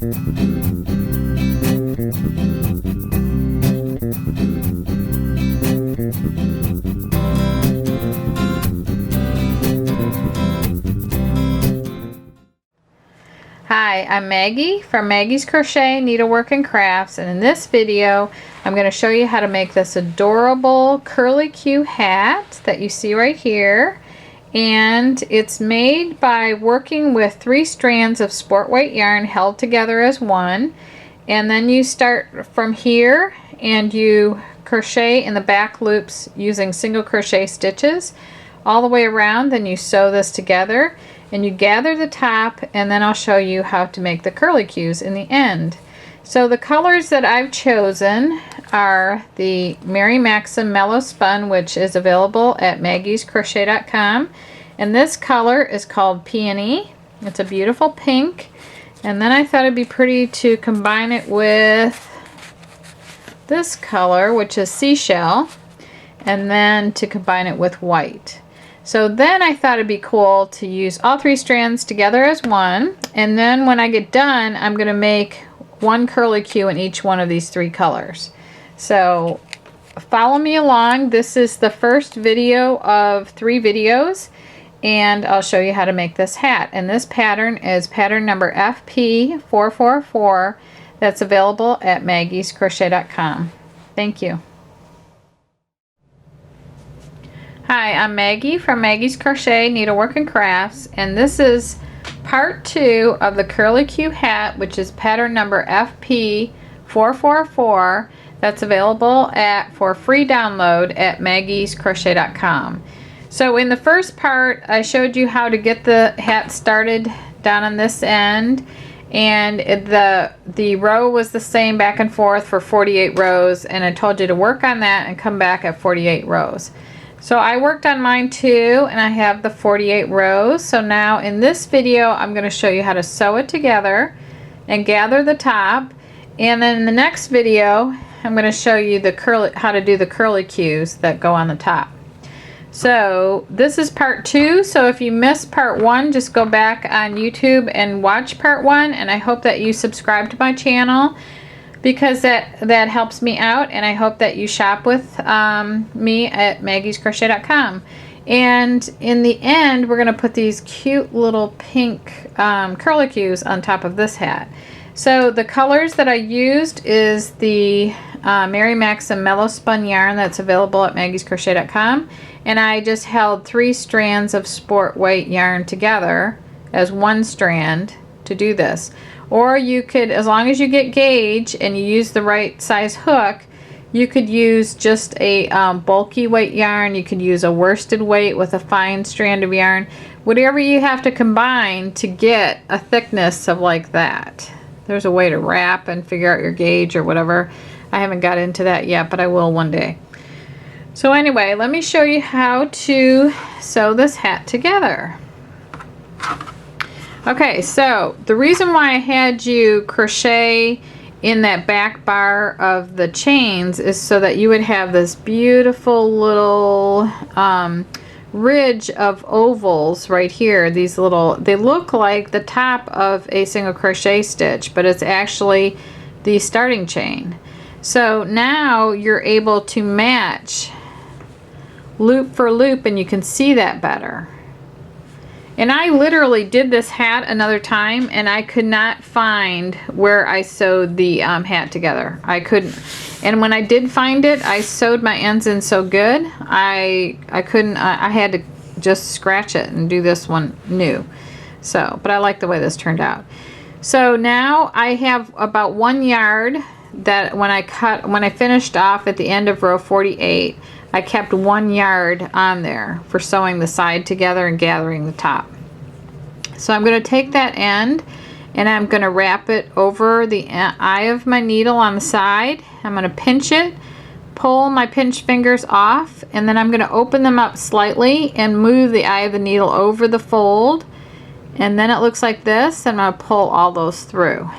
Hi, I'm Maggie from Maggie's Crochet, Needlework and Crafts, and in this video I'm going to show you how to make this adorable curlicue hat that you see right here. And it's made by working with 3 strands of sport weight yarn held together as one, and then you start from here and you crochet in the back loops using single crochet stitches all the way around. Then you sew this together and you gather the top, and then I'll show you how to make the curlicues in the end. So the colors that I've chosen are the Mary Maxim Mellow Spun, which is available at maggiescrochet.com, and this color is called Peony. It's a beautiful pink, and then I thought it'd be pretty to combine it with this color, which is Seashell, and then to combine it with white. So then I thought it'd be cool to use all 3 strands together as one, and then when I get done I'm going to make one curlicue in each one of these 3 colors. So follow me along. This is the first video of 3 videos, and I'll show you how to make this hat. And this pattern is pattern number FP444 that's available at maggiescrochet.com. Thank you. Hi, I'm Maggie from Maggie's Crochet, Needlework and Crafts, and this is part 2 of the curlicue hat, which is pattern number FP444 that's available for free download at maggiescrochet.com. So in the first part I showed you how to get the hat started down on this end, and the row was the same back and forth for 48 rows, and I told you to work on that and come back at 48 rows. So I worked on mine too, and I have the 48 rows. So now in this video I'm going to show you how to sew it together and gather the top, and then in the next video I'm going to show you how to do the curlicues that go on the top. So this is part 2, so if you missed part 1, just go back on YouTube and watch part 1, and I hope that you subscribe to my channel, because that helps me out, and I hope that you shop with me at maggiescrochet.com. And in the end we're going to put these cute little pink curlicues on top of this hat. So the colors that I used is the Mary Maxim Mellow Spun yarn that's available at maggiescrochet.com, and I just held 3 strands of sport weight yarn together as one strand to do this. Or you could, as long as you get gauge and you use the right size hook, you could use just a bulky weight yarn. You could use a worsted weight with a fine strand of yarn. Whatever you have to combine to get a thickness of like that. There's a way to wrap and figure out your gauge or whatever. I haven't got into that yet, but I will one day. So anyway, let me show you how to sew this hat together. Okay, so the reason why I had you crochet in that back bar of the chains is so that you would have this beautiful little ridge of ovals right here. These little, they look like the top of a single crochet stitch, but it's actually the starting chain. So now you're able to match loop for loop, and you can see that better. And I literally did this hat another time, and I could not find where I sewed the hat together. I couldn't. And when I did find it, I sewed my ends in so good, I couldn't. I had to just scratch it and do this one new. So, but I like the way this turned out. So now I have about 1 yard that when I finished off at the end of row 48, I kept 1 yard on there for sewing the side together and gathering the top. So I'm going to take that end and I'm going to wrap it over the eye of my needle on the side. I'm going to pinch it, pull my pinch fingers off, and then I'm going to open them up slightly and move the eye of the needle over the fold, and then it looks like this, and I'm going to pull all those through.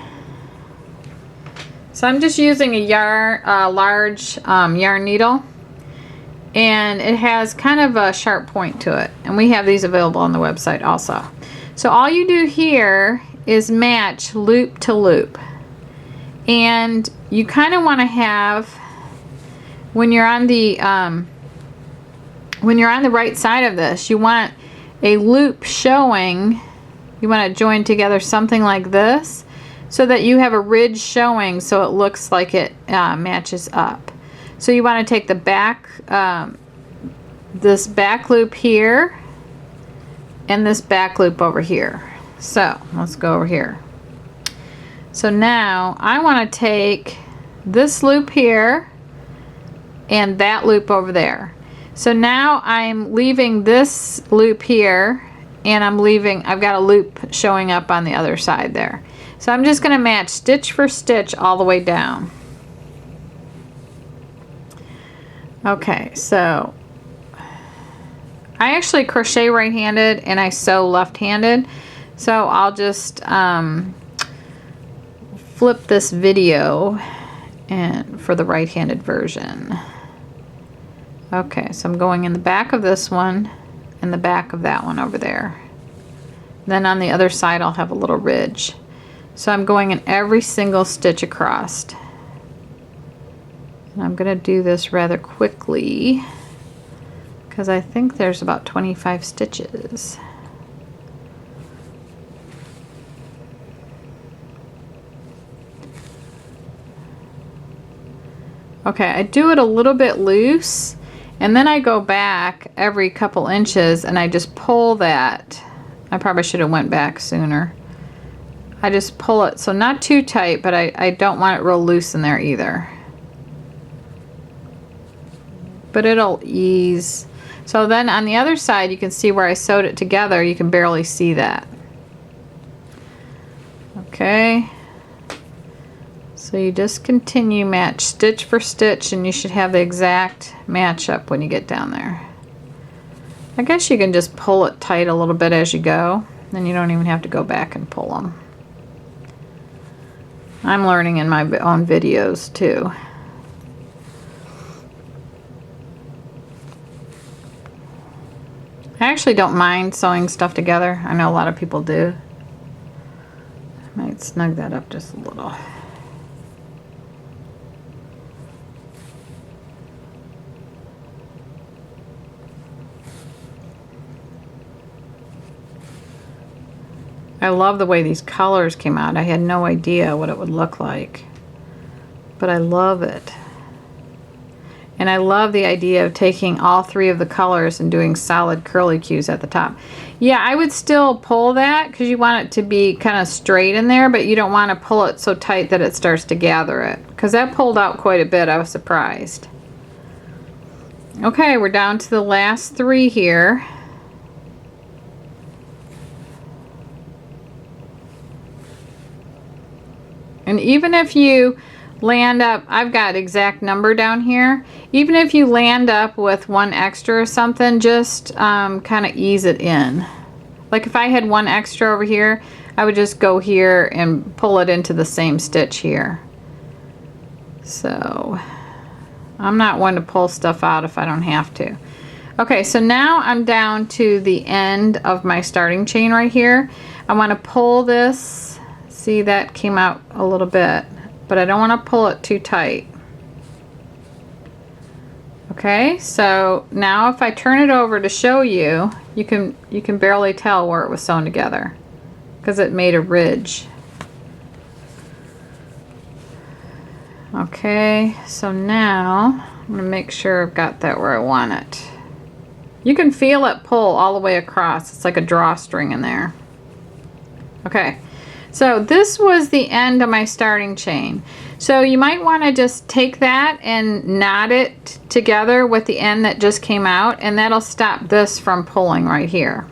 So I'm just using a large yarn needle, and it has kind of a sharp point to it, and we have these available on the website also. So all you do here is match loop to loop. And you kind of want to have, when you're on the right side of this, you want a loop showing. You want to join together something like this so that you have a ridge showing, so it looks like it matches up. So you want to take the back, this back loop here and this back loop over here. So let's go over here. So now I want to take this loop here and that loop over there. So now I'm leaving this loop here, and I've got a loop showing up on the other side there. So I'm just going to match stitch for stitch all the way down. Okay, so I actually crochet right-handed and I sew left-handed, so I'll just flip this video and for the right-handed version. Okay, so I'm going in the back of this one and the back of that one over there. Then on the other side I'll have a little ridge. So I'm going in every single stitch across. And I'm going to do this rather quickly because I think there's about 25 stitches. Okay, I do it a little bit loose, and then I go back every couple inches and I just pull that. I probably should have went back sooner. I just pull it, so not too tight, but I don't want it real loose in there either. But it'll ease. So then on the other side, you can see where I sewed it together. You can barely see that. Okay. So you just continue, match stitch for stitch, and you should have the exact match up when you get down there. I guess you can just pull it tight a little bit as you go, then you don't even have to go back and pull them. I'm learning in my own videos too. I actually don't mind sewing stuff together. I know a lot of people do. I might snug that up just a little. I love the way these colors came out. I had no idea what it would look like, but I love it. And I love the idea of taking all three of the colors and doing solid curlicues at the top. Yeah, I would still pull that because you want it to be kind of straight in there, but you don't want to pull it so tight that it starts to gather it, because that pulled out quite a bit. I was surprised. Okay, we're down to the last three here. And even if you land up, I've got exact number down here, even if you land up with one extra or something, just kind of ease it in. Like if I had one extra over here, I would just go here and pull it into the same stitch here. So I'm not one to pull stuff out if I don't have to. Okay, so now I'm down to the end of my starting chain right here. I want to pull this. See, that came out a little bit, but I don't want to pull it too tight. Okay, so now if I turn it over to show you, you can barely tell where it was sewn together because it made a ridge. Okay, so now I'm going to make sure I've got that where I want it. You can feel it pull all the way across. It's like a drawstring in there. Okay. So this was the end of my starting chain. So you might want to just take that and knot it together with the end that just came out, and that'll stop this from pulling right here.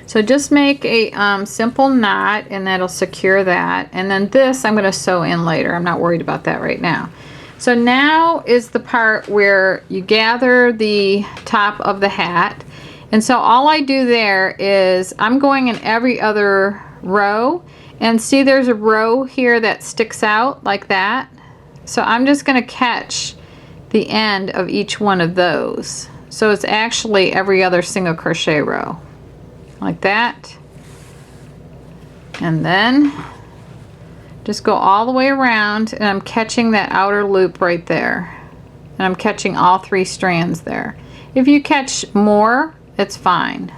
So just make a simple knot, and that'll secure that. And then this I'm going to sew in later. I'm not worried about that right now. So now is the part where you gather the top of the hat. And so all I do there is I'm going in every other row, and see there's a row here that sticks out like that. So I'm just going to catch the end of each one of those. So it's actually every other single crochet row like that. And then just go all the way around, and I'm catching that outer loop right there. And I'm catching all 3 strands there. If you catch more, it's fine.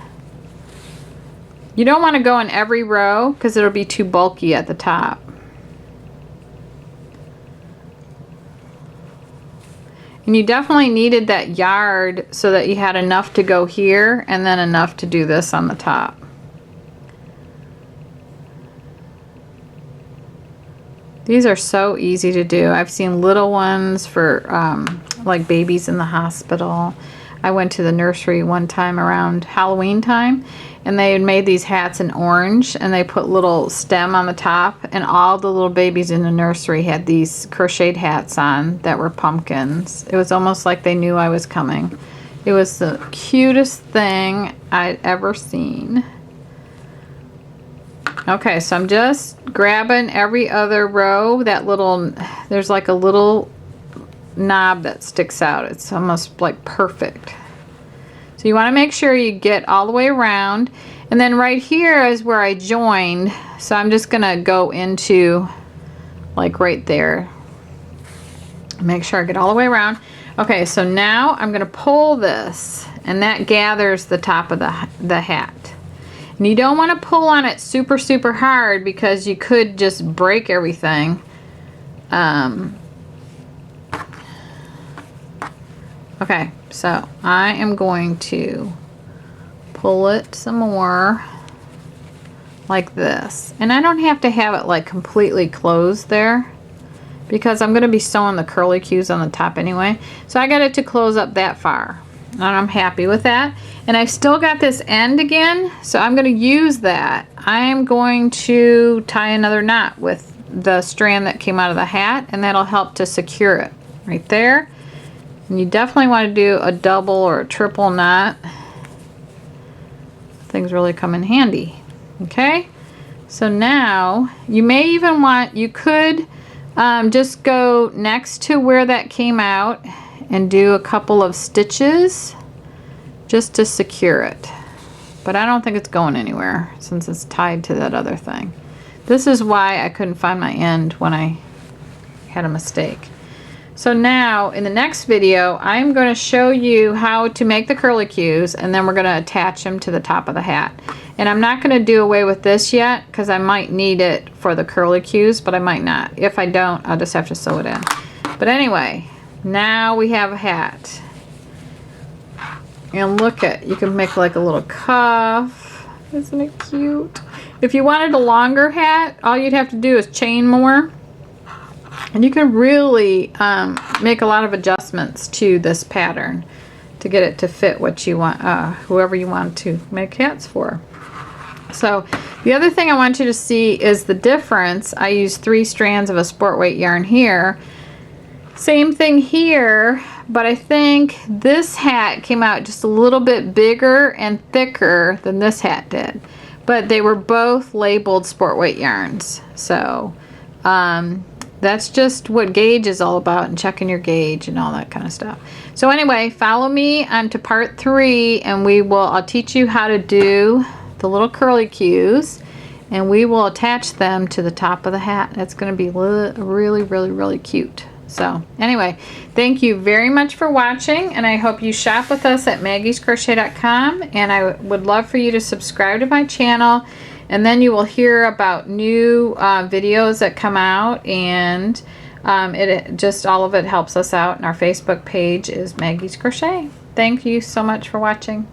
You don't want to go in every row because it'll be too bulky at the top. And you definitely needed that yard so that you had enough to go here and then enough to do this on the top. These are so easy to do. I've seen little ones for like babies in the hospital. I went to the nursery one time around Halloween time, and they had made these hats in orange, and they put little stem on the top, and all the little babies in the nursery had these crocheted hats on that were pumpkins. It was almost like they knew I was coming. It was the cutest thing I'd ever seen. Okay, so I'm just grabbing every other row. That little, there's like a little knob that sticks out. It's almost like perfect. So you want to make sure you get all the way around. And then right here is where I joined. So I'm just going to go into like right there. Make sure I get all the way around. Okay, so now I'm going to pull this, and that gathers the top of the hat. And you don't want to pull on it super, super hard because you could just break everything. Okay, so I am going to pull it some more like this. And I don't have to have it like completely closed there because I'm going to be sewing the curlicues on the top anyway. So I got it to close up that far. And I'm happy with that. And I've still got this end again, so I'm going to use that. I am going to tie another knot with the strand that came out of the hat, and that'll help to secure it right there. And you definitely want to do a double or a triple knot. Things really come in handy. Okay, so now you may even want, you could just go next to where that came out and do a couple of stitches just to secure it. But I don't think it's going anywhere since it's tied to that other thing. This is why I couldn't find my end when I had a mistake. So now in the next video, I'm going to show you how to make the curlicues, and then we're going to attach them to the top of the hat. And I'm not going to do away with this yet because I might need it for the curlicues, but I might not. If I don't, I'll just have to sew it in. But anyway, now we have a hat. And look at, you can make like a little cuff. Isn't it cute? If you wanted a longer hat, all you'd have to do is chain more. And you can really make a lot of adjustments to this pattern to get it to fit what you want, whoever you want to make hats for. So the other thing I want you to see is the difference. I use 3 strands of a sport weight yarn here. Same thing here, but I think this hat came out just a little bit bigger and thicker than this hat did. But they were both labeled sport weight yarns. So that's just what gauge is all about, and checking your gauge and all that kind of stuff. So anyway, follow me on to part 3, and I'll teach you how to do the little curlicues, and we will attach them to the top of the hat. That's going to be really, really, really cute. So anyway, thank you very much for watching, and I hope you shop with us at maggiescrochet.com, and I would love for you to subscribe to my channel, and then you will hear about new videos that come out, and just all of it helps us out. And our Facebook page is Maggie's Crochet. Thank you so much for watching.